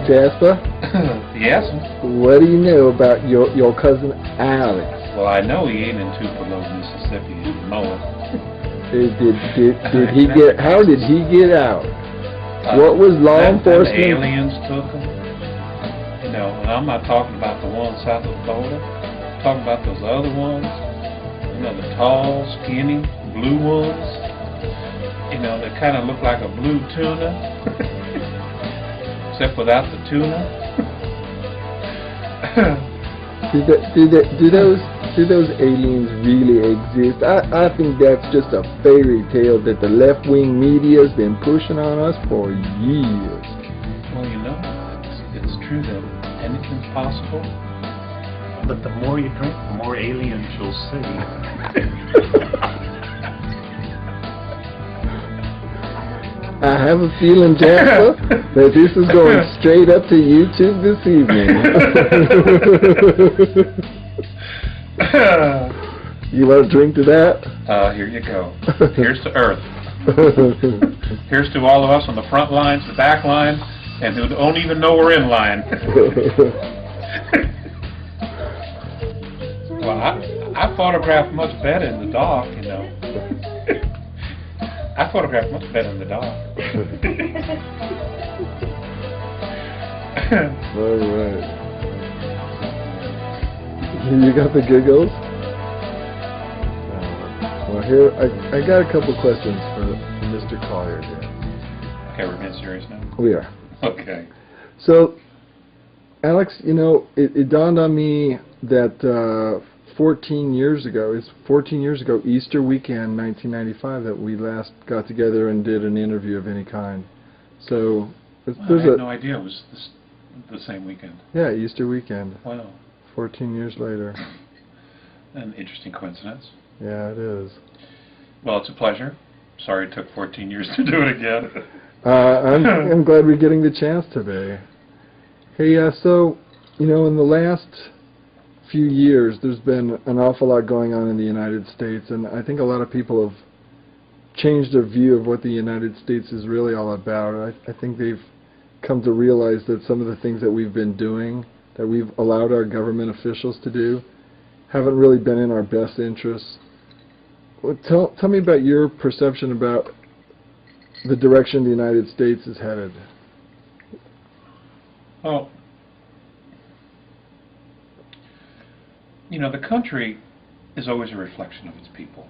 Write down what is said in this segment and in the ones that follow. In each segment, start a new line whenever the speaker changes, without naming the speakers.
Jasper?
Yes?
What do you know about your cousin Alex?
Well, I know he ain't in Tupelo, Mississippi anymore.
Did he get? How did he get out? What was law enforcement?
Them aliens took him. You know, and I'm not talking about the ones south of the border. I'm talking about those other ones. You know, the tall, skinny, blue ones. You know, they kind of look like a blue tuna, except without the tuna.
Do those aliens really exist? I think that's just a fairy tale that the left-wing media's been pushing on us for years.
Well, you know, it's true that anything's possible.
But the more you drink, the more aliens you'll see.
I have a feeling, Jasper, that this is going straight up to YouTube this evening. You want to drink to that?
Here you go. Here's to Earth. Here's to all of us on the front lines, the back line, and who don't even know we're in line. Well, I photographed much better in the dark, you know. I photographed much better in the dark.
All right. You got the giggles? Well, here, I got a couple questions for Mr. Collier here.
Okay, we're getting serious now?
We are.
Okay.
So, Alex, you know, it dawned on me that 14 years ago, Easter weekend 1995, that we last got together and did an interview of any kind. So,
I had no idea it was the same weekend.
Yeah, Easter weekend.
Wow.
14 years later.
An interesting coincidence.
Yeah, it is.
Well, it's a pleasure. Sorry it took 14 years to do it again.
I'm glad we're getting the chance today. Hey, so, you know, in the last few years, there's been an awful lot going on in the United States, and I think a lot of people have changed their view of what the United States is really all about. I think they've come to realize that some of the things that we've been doing, that we've allowed our government officials to do, haven't really been in our best interests. Well, tell me about your perception about the direction the United States is headed.
Well, you know, the country is always a reflection of its people.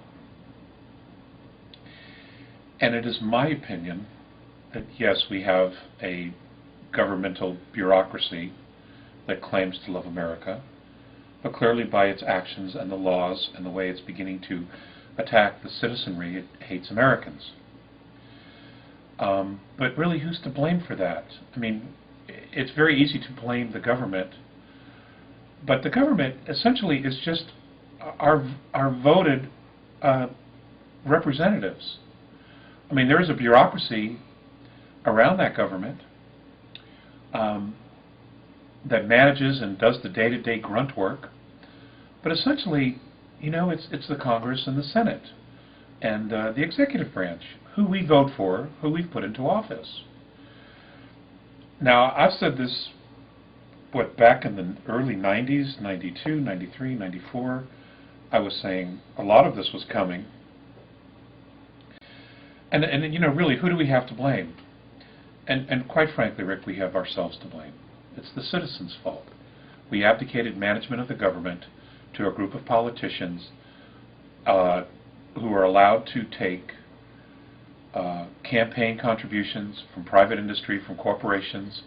And it is my opinion that, yes, we have a governmental bureaucracy that claims to love America, but clearly by its actions and the laws and the way it's beginning to attack the citizenry, it hates Americans. But really, who's to blame for that? I mean, it's very easy to blame the government, but the government essentially is just our voted representatives. I mean, there is a bureaucracy around that government that manages and does the day-to-day grunt work, but essentially, you know, it's the Congress and the Senate and the executive branch, who we vote for, who we've put into office. Now, I've said this, back in the early 90s, 92, 93, 94, I was saying a lot of this was coming. And you know, really, who do we have to blame? And quite frankly, Rick, we have ourselves to blame. It's the citizens' fault. We abdicated management of the government to a group of politicians who are allowed to take campaign contributions from private industry, from corporations,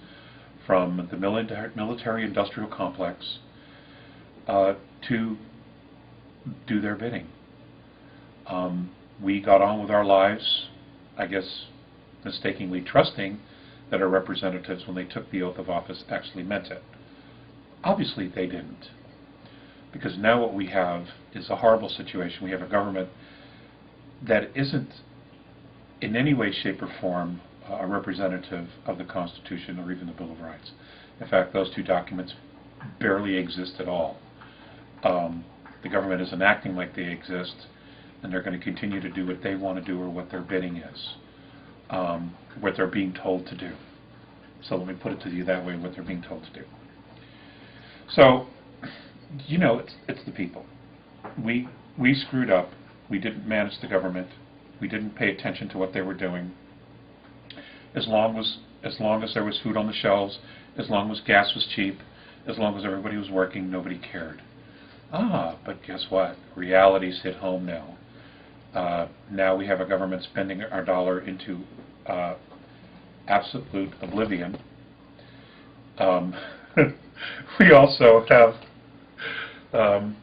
from the military-industrial complex to do their bidding. We got on with our lives, I guess, mistakenly trusting that our representatives, when they took the oath of office, actually meant it. Obviously, they didn't. Because now what we have is a horrible situation. We have a government that isn't in any way, shape, or form a representative of the Constitution or even the Bill of Rights. In fact, those two documents barely exist at all. The government isn't acting like they exist, and they're going to continue to do what they want to do or what their bidding is, what they're being told to do. So let me put it to you that way, what they're being told to do. So, you know, it's the people. We screwed up. We didn't manage the government. We didn't pay attention to what they were doing. As long as there was food on the shelves, as long as gas was cheap, as long as everybody was working, nobody cared. But guess what? Reality's hit home now. Now we have a government spending our dollar into absolute oblivion. We also have the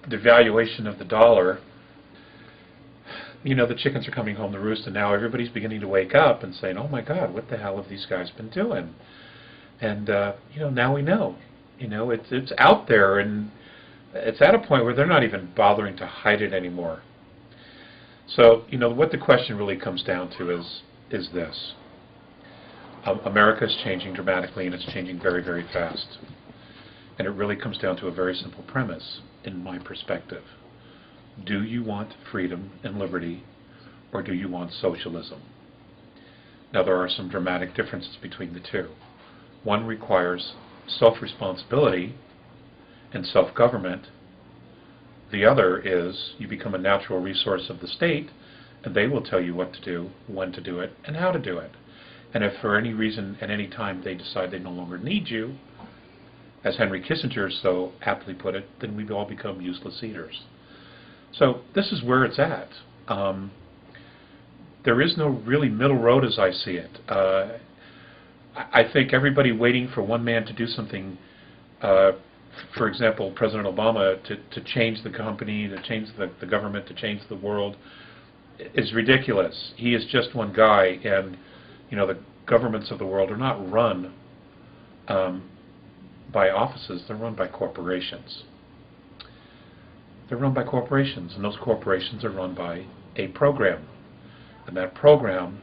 devaluation of the dollar. You know, the chickens are coming home to roost, and now everybody's beginning to wake up and saying, oh my God, what the hell have these guys been doing? And, you know, now we know. You know, it's out there, and it's at a point where they're not even bothering to hide it anymore. So, you know, what the question really comes down to is this. America is changing dramatically, and it's changing very, very fast. And it really comes down to a very simple premise, in my perspective. Do you want freedom and liberty, or do you want socialism? Now, there are some dramatic differences between the two. One requires self-responsibility and self-government. The other is you become a natural resource of the state, and they will tell you what to do, when to do it, and how to do it. And if for any reason at any time they decide they no longer need you, as Henry Kissinger so aptly put it, then we all become useless eaters. So this is where it's at. There is no really middle road as I see it. I think everybody waiting for one man to do something, for example, President Obama, to change the company, to change the government, to change the world, is ridiculous. He is just one guy, and you know, the governments of the world are not run by offices, they're run by corporations. They're run by corporations, and those corporations are run by a program. And that program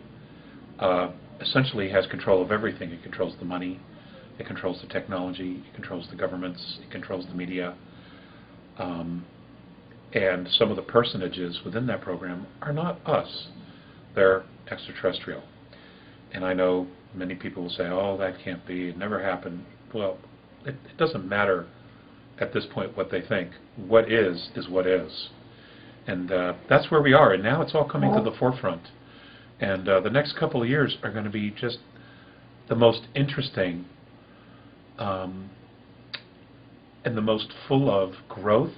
essentially has control of everything. It controls the money, it controls the technology, it controls the governments, it controls the media. And some of the personages within that program are not us. They're extraterrestrial. And I know many people will say, oh, that can't be, it never happened. Well, it doesn't matter at this point what they think. What is what is. And that's where we are. And now it's all coming to the forefront. And the next couple of years are going to be just the most interesting and the most full of growth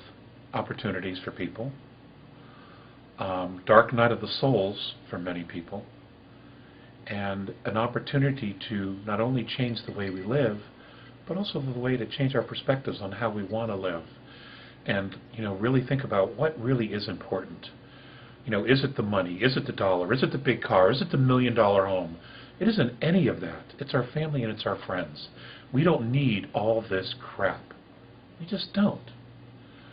opportunities for people. Dark night of the souls for many people. And an opportunity to not only change the way we live, but also the way to change our perspectives on how we want to live. And, you know, really think about what really is important. You know, is it the money? Is it the dollar? Is it the big car? Is it the $1 million home? It isn't any of that. It's our family and it's our friends. We don't need all this crap. We just don't.